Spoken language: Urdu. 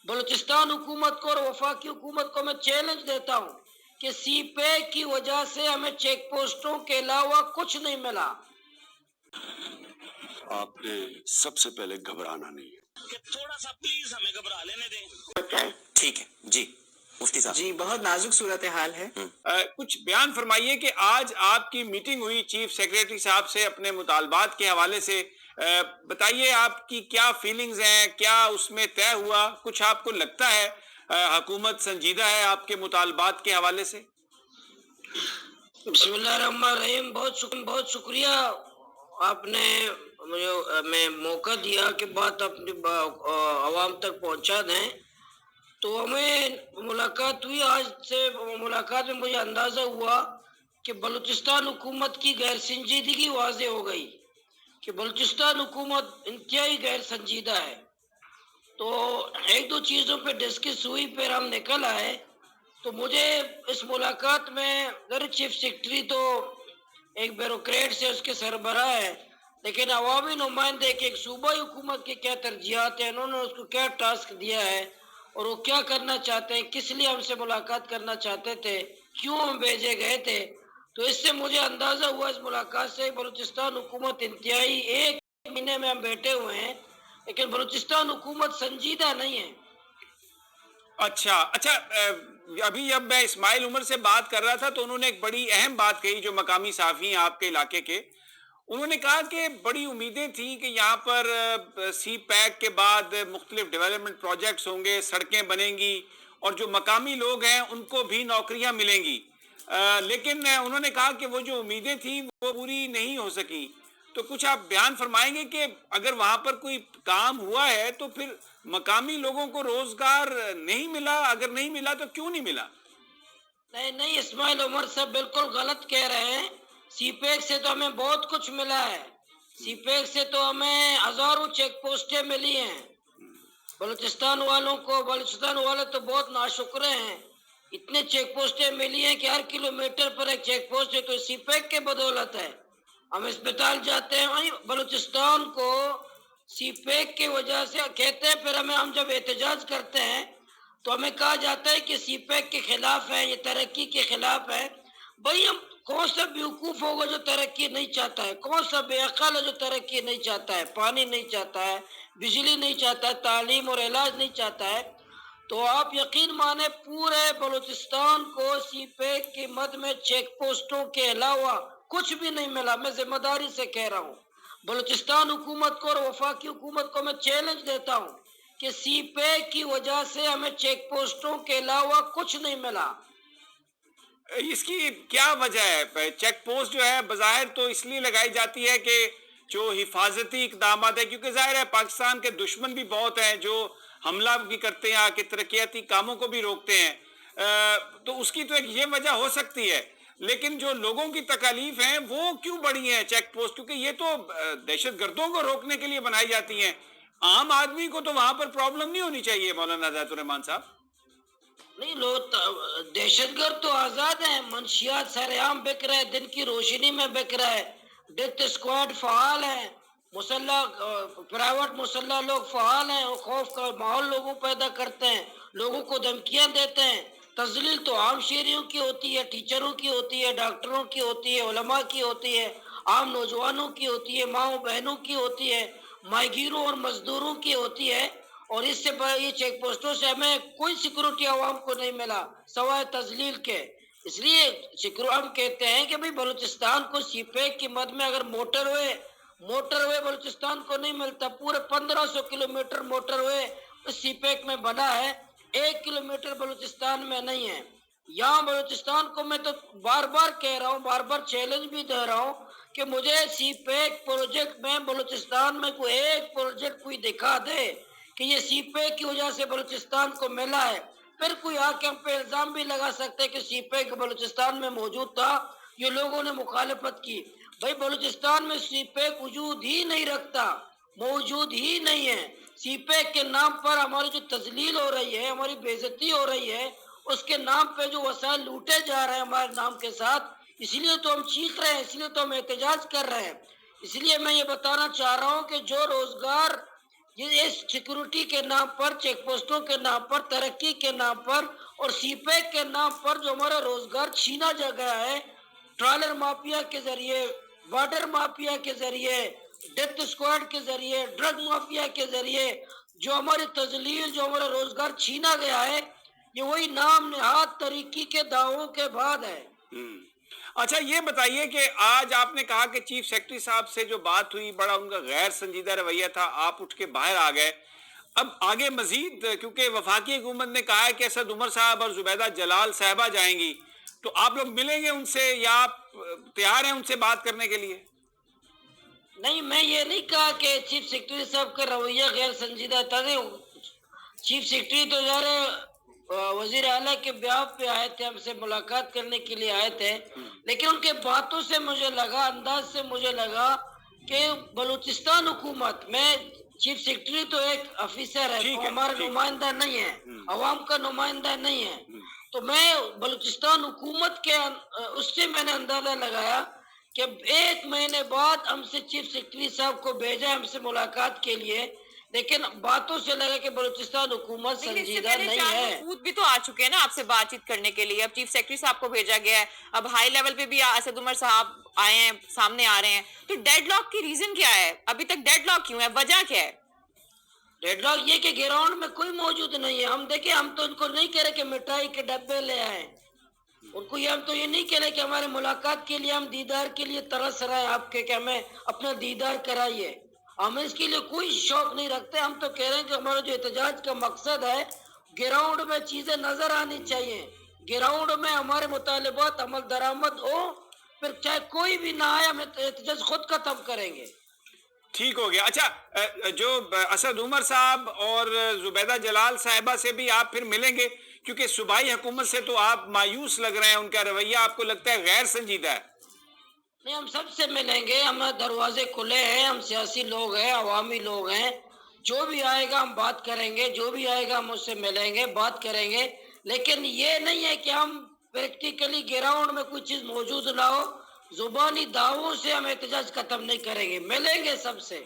بلوچستان حکومت کو اور وفاقی حکومت کو میں چیلنج دیتا ہوں کہ سی پیک کی وجہ سے ہمیں چیک پوسٹوں کے علاوہ کچھ نہیں ملا۔ آپ نے سب سے پہلے گھبرانا نہیں ہے کہ تھوڑا سا پلیز ہمیں گھبرا لینے دیں۔ ٹھیک ہے جی مفتی صاحب جی، بہت نازک صورتحال ہے۔ کچھ بیان فرمائیے کہ آج آپ کی میٹنگ ہوئی چیف سیکریٹری صاحب سے اپنے مطالبات کے حوالے سے، بتائیے آپ کی کیا فیلنگز ہیں، کیا اس میں طے ہوا؟ کچھ آپ کو لگتا ہے حکومت سنجیدہ ہے آپ کے مطالبات کے حوالے سے؟ بسم اللہ الرحمن الرحیم۔ بہت شکریہ، آپ نے مجھے موقع دیا کہ بات اپنی عوام تک پہنچا دیں۔ تو ہمیں ملاقات ہوئی، آج سے ملاقات میں مجھے اندازہ ہوا کہ بلوچستان حکومت کی غیر سنجیدگی واضح ہو گئی کہ بلوچستان حکومت انتہائی غیر سنجیدہ ہے۔ تو ایک دو چیزوں پہ ڈسکس ہوئی، پھر ہم نکل آئے۔ تو مجھے اس ملاقات میں چیف سیکرٹری تو ایک بیوروکریٹ سے اس کے سربراہ ہے، لیکن عوامی نمائندے کے ایک صوبائی حکومت کے کیا ترجیحات ہیں، انہوں نے اس کو کیا ٹاسک دیا ہے اور وہ کیا کرنا چاہتے ہیں، کس لیے ہم سے ملاقات کرنا چاہتے تھے، کیوں ہم بھیجے گئے تھے۔ تو اس سے مجھے اندازہ ہوا اس ملاقات سے بلوچستان حکومت انتہائی، ایک مہینے میں ہم بیٹھے ہوئے ہیں لیکن بلوچستان حکومت سنجیدہ نہیں ہے۔ اچھا، ابھی جب میں اسماعیل عمر سے بات کر رہا تھا تو انہوں نے ایک بڑی اہم بات کہی، جو مقامی صحافی ہیں آپ کے علاقے کے، انہوں نے کہا کہ بڑی امیدیں تھیں کہ یہاں پر سی پیک کے بعد مختلف ڈیولپمنٹ پروجیکٹس ہوں گے، سڑکیں بنیں گی اور جو مقامی لوگ ہیں ان کو بھی نوکریاں ملیں گی، لیکن انہوں نے کہا کہ وہ جو امیدیں تھیں وہ پوری نہیں ہو سکی۔ تو کچھ آپ بیان فرمائیں گے کہ اگر وہاں پر کوئی کام ہوا ہے تو پھر مقامی لوگوں کو روزگار نہیں ملا؟ اگر نہیں ملا تو کیوں نہیں ملا؟ نہیں، اسماعیل عمر صاحب بالکل غلط کہہ رہے ہیں۔ سی پیک سے تو ہمیں بہت کچھ ملا ہے، سی پیک سے تو ہمیں ہزاروں چیک پوسٹیں ملی ہیں۔ بلوچستان والے تو بہت ناشکرے ہیں، اتنے چیک پوسٹیں ملی ہیں کہ ہر کلومیٹر پر ایک چیک پوسٹ ہے، تو سی پیک کے بدولت ہے۔ ہم اسپتال جاتے ہیں، بلوچستان کو سی پیک کی وجہ سے کہتے ہیں، پھر ہم جب احتجاج کرتے ہیں تو ہمیں کہا جاتا ہے کہ سی پیک کے خلاف ہے، یہ ترقی کے خلاف ہے۔ بھئی ہم کون سا بیوقوف ہوگا جو ترقی نہیں چاہتا ہے؟ کون سا بے عقل ہے جو ترقی نہیں چاہتا ہے؟ پانی نہیں چاہتا ہے، بجلی نہیں چاہتا ہے، تعلیم اور علاج نہیں چاہتا ہے؟ تو آپ یقین مانیں پورے بلوچستان کو سی پیک کی مد میں چیک پوسٹوں کے علاوہ کچھ بھی نہیں ملا۔ میں ذمہ داری سے کہہ رہا ہوں، بلوچستان حکومت کو اور وفاقی حکومت کو میں چیلنج دیتا ہوں کہ سی پیک کی وجہ سے ہمیں چیک پوسٹوں کے علاوہ کچھ نہیں ملا۔ اس کی کیا وجہ ہے؟ چیک پوسٹ جو ہے بظاہر تو اس لیے لگائی جاتی ہے کہ جو حفاظتی اقدامات ہے، کیونکہ ظاہر ہے پاکستان کے دشمن بھی بہت ہیں جو حملہ بھی کرتے ہیں، آ کے ترقیاتی کاموں کو بھی روکتے ہیں، تو اس کی تو ایک یہ وجہ ہو سکتی ہے، لیکن جو لوگوں کی تکالیف ہیں وہ کیوں بڑی ہیں چیک پوسٹ؟ کیونکہ یہ تو دہشت گردوں کو روکنے کے لیے بنائی جاتی ہیں، عام آدمی کو تو وہاں پر پرابلم نہیں ہونی چاہیے۔ مولانا ہدایت الرحمان صاحب، نہیں، لوگ دہشت گرد تو آزاد ہیں، منشیات سارے عام بک رہے ہیں، دن کی روشنی میں بک رہا ہے، ڈیتھ اسکواڈ فعال ہیں، پرائیویٹ مسلح لوگ فعال ہیں، خوف کا ماحول لوگوں پیدا کرتے ہیں، لوگوں کو دھمکیاں دیتے ہیں۔ تذلیل تو عام شہریوں کی ہوتی ہے، ٹیچروں کی ہوتی ہے، ڈاکٹروں کی ہوتی ہے، علماء کی ہوتی ہے، عام نوجوانوں کی ہوتی ہے، ماؤں بہنوں کی ہوتی ہے، ماہیگیروں اور مزدوروں کی ہوتی ہے۔ اور اس سے یہ چیک پوسٹوں سے ہمیں کوئی سیکورٹی عوام کو نہیں ملا سوائے تذلیل کے۔ اس لیے ہم کہتے ہیں کہ بھئی بلوچستان کو سی پیک کی مد میں اگر موٹر وے بلوچستان کو نہیں ملتا، پورے 1500 کلومیٹر موٹر وے سی پیک میں بنا ہے، 1 کلومیٹر بلوچستان میں نہیں ہے۔ یہاں بلوچستان کو میں تو بار بار کہہ رہا ہوں، بار بار چیلنج بھی دے رہا ہوں کہ مجھے سی پیک پروجیکٹ میں بلوچستان میں کوئی ایک پروجیکٹ کوئی دکھا دے کہ یہ سی پیک کی وجہ سے بلوچستان کو ملا ہے، پھر کوئی حاکم پہ الزام بھی لگا سکتے کہ سی پیک بلوچستان میں موجود تھا، یہ لوگوں نے مخالفت کی۔ بھائی بلوچستان میں سی پیک وجود ہی نہیں رکھتا، موجود ہی نہیں ہے۔ سی پیک کے نام پر ہماری جو تذلیل ہو رہی ہے، ہماری بے عزتی ہو رہی ہے، اس کے نام پہ جو وسائل لوٹے جا رہے ہیں ہمارے نام کے ساتھ، اس لیے تو ہم چیخ رہے ہیں، اس لیے تو ہم احتجاج کر رہے ہیں۔ اس لیے میں یہ بتانا چاہ رہا ہوں کہ جو روزگار یہ سیکورٹی کے نام پر، چیک پوسٹوں کے نام پر، ترقی کے نام پر اور سی پیک کے نام پر جو ہمارا روزگار چھینا جا گیا ہے، ٹرالر مافیا کے ذریعے، بارڈر مافیا کے ذریعے، ڈیتھ اسکواڈ کے ذریعے، ڈرگ مافیا کے ذریعے جو ہماری تذلیل، جو ہمارا روزگار چھینا گیا ہے، یہ وہی نام نہاد ترقی کے دعووں کے بعد ہے۔ اچھا یہ بتائیے کہ آج آپ نے کہا کہ چیف سیکرٹری صاحب سے جو بات ہوئی بڑا ان کا غیر سنجیدہ رویہ تھا، آپ اٹھ کے باہر آ گئے، اب آگے مزید کیونکہ وفاقی حکومت نے کہا ہے کہ اسد عمر صاحب اور زبیدہ جلال صاحبہ جائیں گی، تو آپ لوگ ملیں گے ان سے یا آپ تیار ہیں ان سے بات کرنے کے لیے؟ نہیں، میں یہ نہیں کہا کہ چیف سیکرٹری صاحب کا رویہ غیر سنجیدہ تھا۔ چیف سیکرٹری تو ظاہر وزیر اعلیٰ کے بیاف پہ آئے تھے، ہم سے ملاقات کرنے کے لیے آئے تھے، لیکن ان کے باتوں سے مجھے لگا، انداز سے مجھے لگا کہ بلوچستان حکومت میں چیف سیکرٹری تو ایک افیسر ہے، وہ ہمارا نمائندہ نہیں ہے، عوام کا نمائندہ نہیں ہے، تو میں بلوچستان حکومت کے اس سے میں نے اندازہ لگایا کہ ایک مہینے بعد ہم سے چیف سیکرٹری صاحب کو بھیجا ہم سے ملاقات کے لیے، لیکن باتوں سے لگا کہ بلوچستان حکومت سنجیدہ نہیں ہے۔ وفود بھی تو آ چکے ہیں نا آپ سے بات چیت کرنے کے لیے، اب چیف سیکرٹری صاحب کو بھیجا گیا ہے، اب ہائی لیول پہ بھی اسد عمر صاحب آئے ہیں، سامنے آ رہے ہیں، تو ڈیڈ لاک کی ریزن کیا ہے؟ ابھی تک ڈیڈ لاک کیوں ہے؟ وجہ کیا ہے؟ ڈیڈ لاک یہ کہ گراؤنڈ میں کوئی موجود نہیں ہے۔ ہم دیکھیں، ہم تو ان کو نہیں کہہ رہے کہ مٹھائی کے ڈبے لے آئیں، ان کو ہم تو یہ نہیں کہہ رہے کہ ہمارے ملاقات کے لیے، ہم دیدار کے لیے ترس رہے ہیں آپ کے کہ ہمیں اپنا دیدار کرائیے، ہم اس کے لیے کوئی شوق نہیں رکھتے۔ ہم تو کہہ رہے ہیں کہ ہمارا جو احتجاج کا مقصد ہے، گراؤنڈ میں چیزیں نظر آنی چاہیے، گراؤنڈ میں ہمارے مطالبات عمل درآمد ہو، پھر چاہے کوئی بھی نہ آئے، ہم احتجاج خود ختم کریں گے۔ ٹھیک ہو گیا۔ اچھا جو اسد عمر صاحب اور زبیدہ جلال صاحبہ سے بھی آپ پھر ملیں گے، کیونکہ صوبائی حکومت سے تو آپ مایوس لگ رہے ہیں، ان کا رویہ آپ کو لگتا ہے غیر سنجیدہ ہے؟ نہیں، ہم سب سے ملیں گے، ہمارے دروازے کھلے ہیں، ہم سیاسی لوگ ہیں، عوامی لوگ ہیں، جو بھی آئے گا ہم بات کریں گے، جو بھی آئے گا ہم اس سے ملیں گے، بات کریں گے، لیکن یہ نہیں ہے کہ ہم پریکٹیکلی گراؤنڈ میں کوئی چیز موجود نہ ہو، زبانی دعووں سے ہم احتجاج ختم نہیں کریں گے، ملیں گے سب سے۔